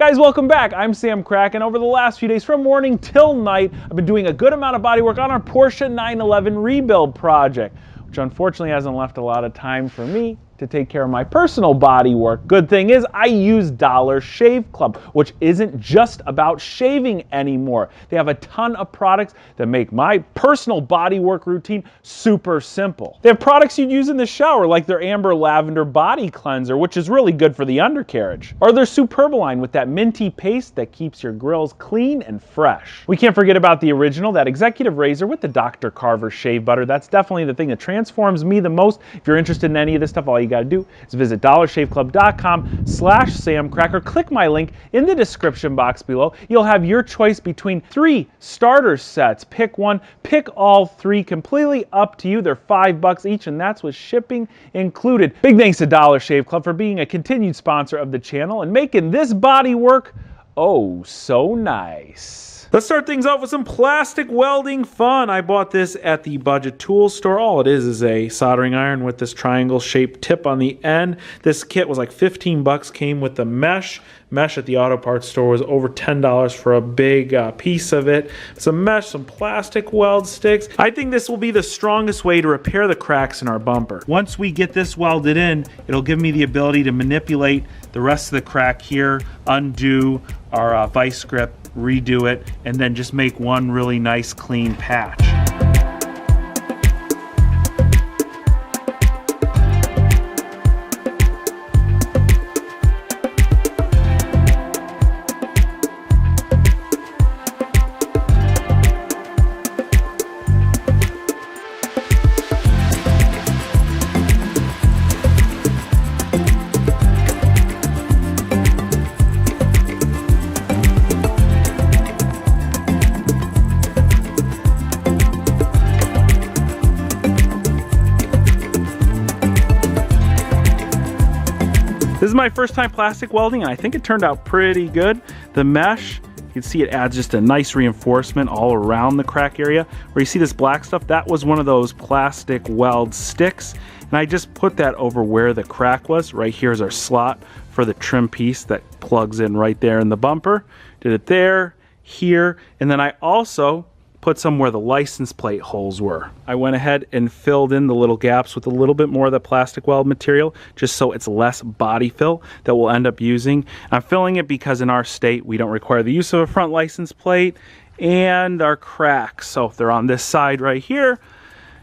Guys, welcome back. I'm Sam Crack, and over the last few days from morning till night, I've been doing a good amount of bodywork on our Porsche 911 rebuild project, which unfortunately hasn't left a lot of time for me to take care of my personal body work. Good thing is I use Dollar Shave Club, which isn't just about shaving anymore. They have a ton of products that make my personal body work routine super simple. They have products you'd use in the shower, like their Amber Lavender Body Cleanser, which is really good for the undercarriage, or their Superbaline with that minty paste that keeps your grills clean and fresh. We can't forget about the original, that executive razor with the Dr. Carver shave butter. That's definitely the thing that transforms me the most. If you're interested in any of this stuff, all you got to do is visit dollarshaveclub.com/samcrack or click my link in the description box below. You'll have your choice between 3 starter sets. Pick one, pick all 3, completely up to you. They're $5 each, and that's with shipping included. Big thanks to Dollar Shave Club for being a continued sponsor of the channel and making this body work oh so nice. Let's start things off with some plastic welding fun. I bought this at the Budget Tools store. All it is a soldering iron with this triangle shaped tip on the end. This kit was like 15 bucks, came with the mesh. Mesh at the auto parts store was over $10 for a big piece of it. Some mesh, some plastic weld sticks. I think this will be the strongest way to repair the cracks in our bumper. Once we get this welded in, it'll give me the ability to manipulate the rest of the crack here, undo our vice grip, redo it, and then just make one really nice clean patch. This is my first time plastic welding, and I think it turned out pretty good. The mesh, you can see it adds just a nice reinforcement all around the crack area. Where you see this black stuff, that was one of those plastic weld sticks. And I just put that over where the crack was. Right here is our slot for the trim piece that plugs in right there in the bumper. Did it there, here, and then I also put some where the license plate holes were. I went ahead and filled in the little gaps with a little bit more of the plastic weld material, just so it's less body fill that we'll end up using. I'm filling it because in our state, we don't require the use of a front license plate and our cracks. So if they're on this side right here,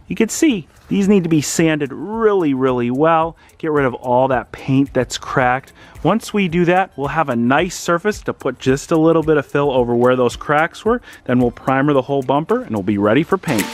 you can see these need to be sanded really, really well. Get rid of all that paint that's cracked. Once we do that, we'll have a nice surface to put just a little bit of fill over where those cracks were. Then we'll primer the whole bumper and we'll be ready for paint.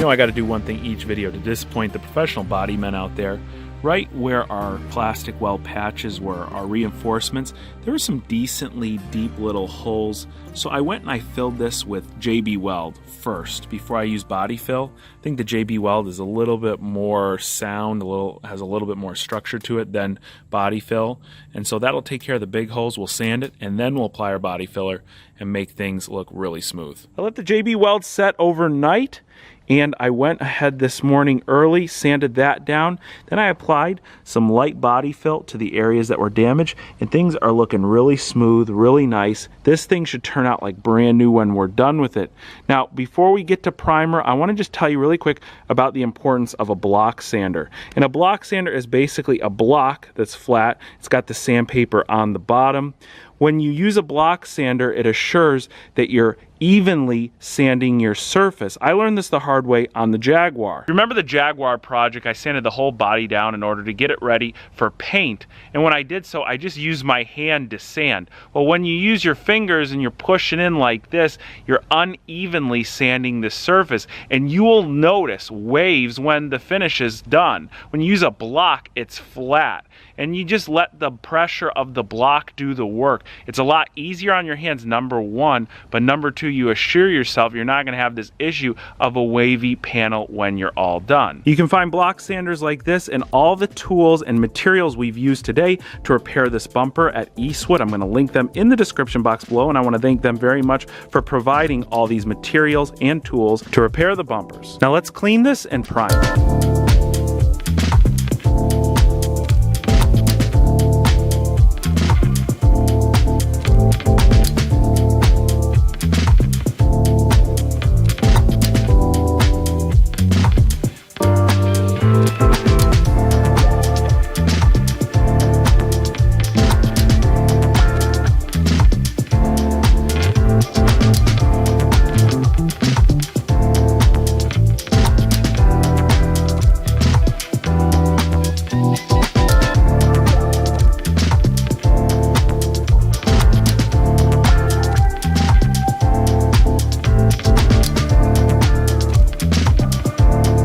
I got to do one thing each video to disappoint the professional body men out there. Right where our plastic weld patches were, our reinforcements, there were some decently deep little holes. So I went and I filled this with JB Weld first before I used body fill. I think the JB Weld is a little bit more sound, has a little bit more structure to it than body fill. And so that'll take care of the big holes. We'll sand it and then we'll apply our body filler and make things look really smooth. I let the JB Weld set overnight, and I went ahead this morning early, sanded that down. Then I applied some light body fill to the areas that were damaged, and things are looking really smooth, really nice. This thing should turn out like brand new when we're done with it. Now, before we get to primer, I want to just tell you really quick about the importance of a block sander. And a block sander is basically a block that's flat. It's got the sandpaper on the bottom. When you use a block sander, it assures that you're evenly sanding your surface. I learned this the hard way on the Jaguar. Remember the Jaguar project? I sanded the whole body down in order to get it ready for paint. And when I did so, I just used my hand to sand. Well, when you use your fingers and you're pushing in like this, you're unevenly sanding the surface, and you will notice waves when the finish is done. When you use a block, it's flat. and you just let the pressure of the block do the work. It's a lot easier on your hands, number one, but number two, you assure yourself you're not gonna have this issue of a wavy panel when you're all done. You can find block sanders like this and all the tools and materials we've used today to repair this bumper at Eastwood. I'm gonna link them in the description box below, and I wanna thank them very much for providing all these materials and tools to repair the bumpers. Now let's clean this and prime it.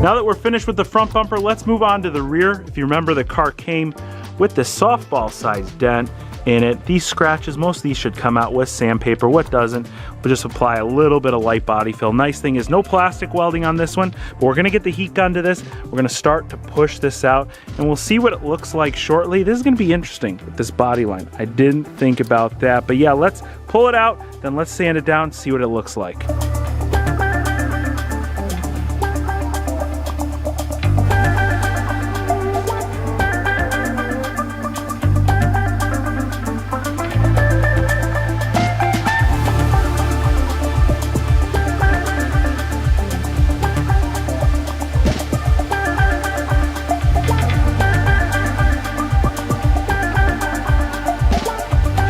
Now that we're finished with the front bumper, let's move on to the rear. If you remember, the car came with the softball-sized dent in it. These scratches, most of these should come out with sandpaper. What doesn't, we'll just apply a little bit of light body fill. Nice thing is no plastic welding on this one, but we're gonna get the heat gun to this. We're gonna start to push this out, and we'll see what it looks like shortly. This is gonna be interesting with this body line. I didn't think about that, but yeah, let's pull it out, then let's sand it down, see what it looks like.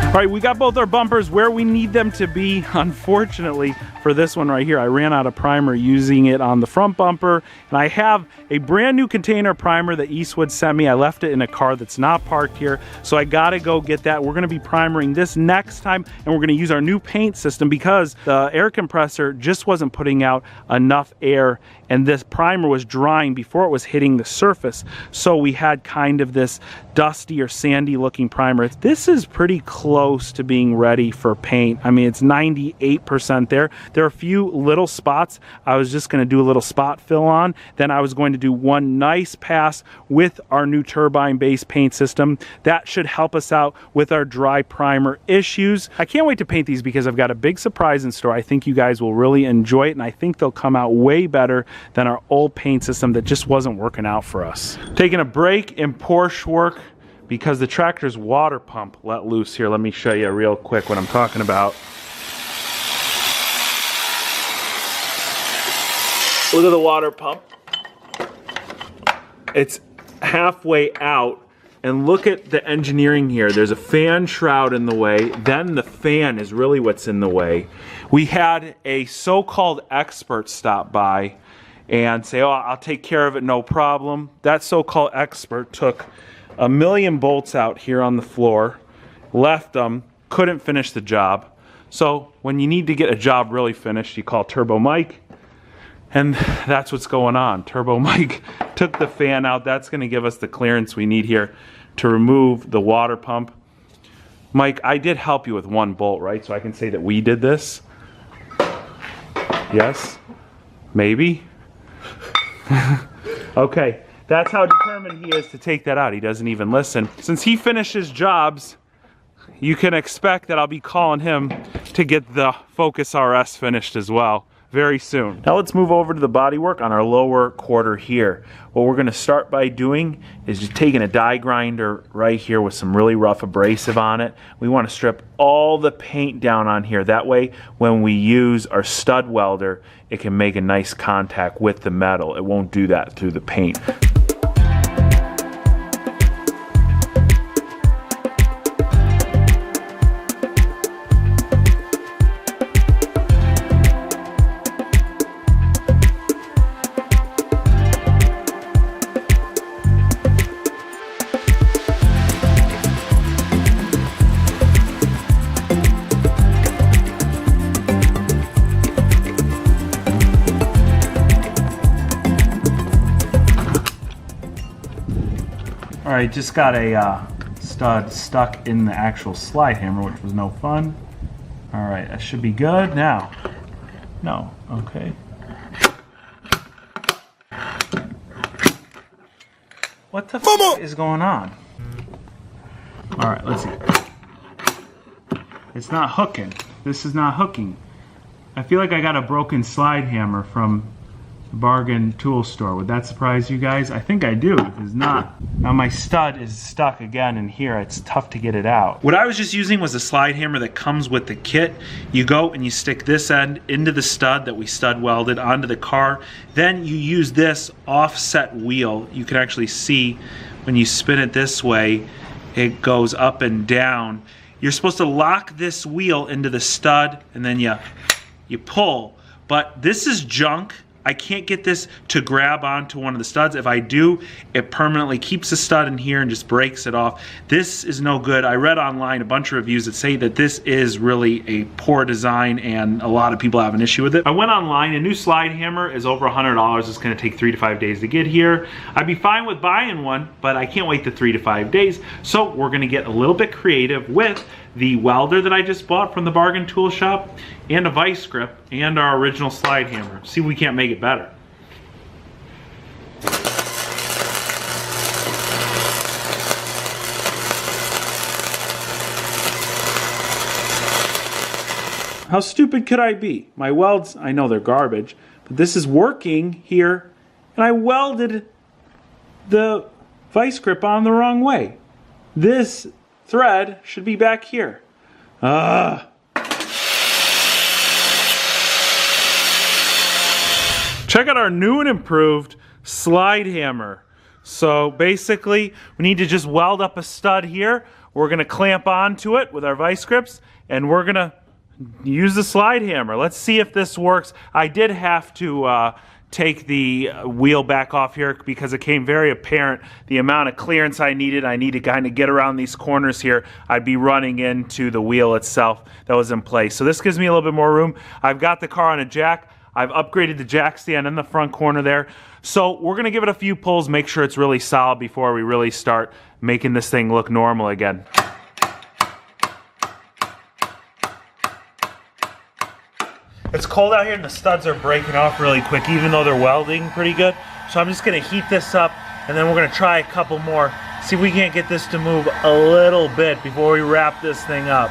All right, we got both our bumpers where we need them to be. Unfortunately, for this one right here, I ran out of primer using it on the front bumper, and I have a brand new container primer that Eastwood sent me. I left it in a car that's not parked here, so I gotta go get that. We're gonna be primering this next time, and we're gonna use our new paint system because the air compressor just wasn't putting out enough air, and this primer was drying before it was hitting the surface. So we had kind of this dusty or sandy looking primer. This is pretty close to being ready for paint. I mean, it's 98% there. There are a few little spots I was just gonna do a little spot fill on. Then I was going to do one nice pass with our new turbine-based paint system. That should help us out with our dry primer issues. I can't wait to paint these because I've got a big surprise in store. I think you guys will really enjoy it, and I think they'll come out way better than our old paint system that just wasn't working out for us. Taking a break in Porsche work because the tractor's water pump let loose here. Let me show you real quick what I'm talking about. Look at the water pump. It's halfway out, and look at the engineering here. There's a fan shroud in the way, then the fan is really what's in the way. We had a so-called expert stop by and say, oh, I'll take care of it, no problem. That so-called expert took a million bolts out here on the floor, left them, couldn't finish the job. So when you need to get a job really finished, you call Turbo Mike, and that's what's going on. Turbo Mike took the fan out. That's gonna give us the clearance we need here to remove the water pump. Mike, I did help you with one bolt, right? So I can say that we did this. Yes? Maybe? Okay, that's how determined he is to take that out. He doesn't even listen. Since he finishes jobs, you can expect that I'll be calling him to get the Focus RS finished as well very soon. Now let's move over to the bodywork on our lower quarter here. What we're gonna start by doing is just taking a die grinder right here with some really rough abrasive on it. We wanna strip all the paint down on here. That way, when we use our stud welder, it can make a nice contact with the metal. It won't do that through the paint. All right, just got a stud stuck in the actual slide hammer, which was no fun. All right, that should be good now. No, okay. What the fuck is going on? All right, let's see. It's not hooking. This is not hooking. I feel like I got a broken slide hammer from the bargain tool store. Would that surprise you guys? I think I do. If it's not. Now my stud is stuck again in here. It's tough to get it out. What I was just using was a slide hammer that comes with the kit. You go and you stick this end into the stud that we stud welded onto the car. Then you use this offset wheel. You can actually see when you spin it this way, it goes up and down. You're supposed to lock this wheel into the stud and then you pull. But this is junk. I can't get this to grab onto one of the studs. If I do, it permanently keeps the stud in here and just breaks it off. This is no good. I read online a bunch of reviews that say that this is really a poor design and a lot of people have an issue with it. I went online. A new slide hammer is over $100. It's going to take 3 to 5 days to get here. I'd be fine with buying one, but I can't wait the 3 to 5 days. So we're going to get a little bit creative with the welder that I just bought from the bargain tool shop and a vice grip and our original slide hammer. See if we can't make it better. How stupid could I be? My welds, I know they're garbage, but this is working here and I welded the vice grip on the wrong way. This thread should be back here. Check out our new and improved slide hammer. So basically, we need to just weld up a stud here. We're gonna clamp onto it with our vice grips, and we're gonna use the slide hammer. Let's see if this works. I did have to take the wheel back off here because it became very apparent the amount of clearance I needed. I need to kind of get around these corners here. I'd be running into the wheel itself that was in place. So this gives me a little bit more room. I've got the car on a jack. I've upgraded the jack stand in the front corner there. So we're gonna give it a few pulls, make sure it's really solid before we really start making this thing look normal again. It's cold out here and the studs are breaking off really quick, even though they're welding pretty good. So I'm just gonna heat this up and then we're gonna try a couple more. See if we can't get this to move a little bit before we wrap this thing up.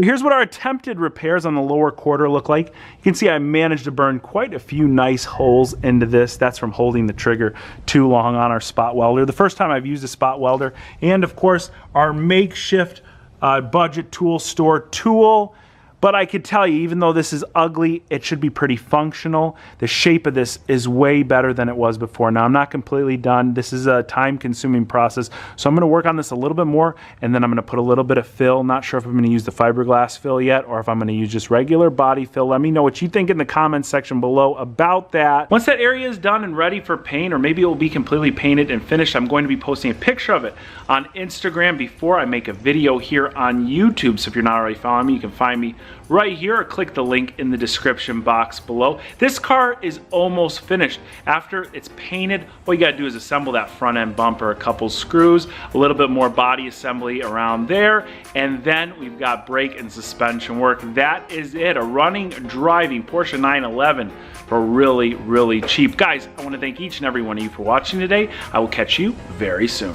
Here's what our attempted repairs on the lower quarter look like. You can see I managed to burn quite a few nice holes into this. That's from holding the trigger too long on our spot welder. The first time I've used a spot welder. And of course, our makeshift budget tool store tool. But I could tell you, even though this is ugly, it should be pretty functional. The shape of this is way better than it was before. Now, I'm not completely done. This is a time-consuming process, so I'm gonna work on this a little bit more, and then I'm gonna put a little bit of fill. Not sure if I'm gonna use the fiberglass fill yet, or if I'm gonna use just regular body fill. Let me know what you think in the comments section below about that. Once that area is done and ready for paint, or maybe it will be completely painted and finished, I'm going to be posting a picture of it on Instagram before I make a video here on YouTube. So if you're not already following me, you can find me right here or click the link in the description box below. This car is almost finished. After it's painted, all you gotta do is assemble that front end bumper, a couple screws, a little bit more body assembly around there, and then we've got brake and suspension work. That is it, a running, driving Porsche 911 for really, really cheap. Guys, I wanna thank each and every one of you for watching today. I will catch you very soon.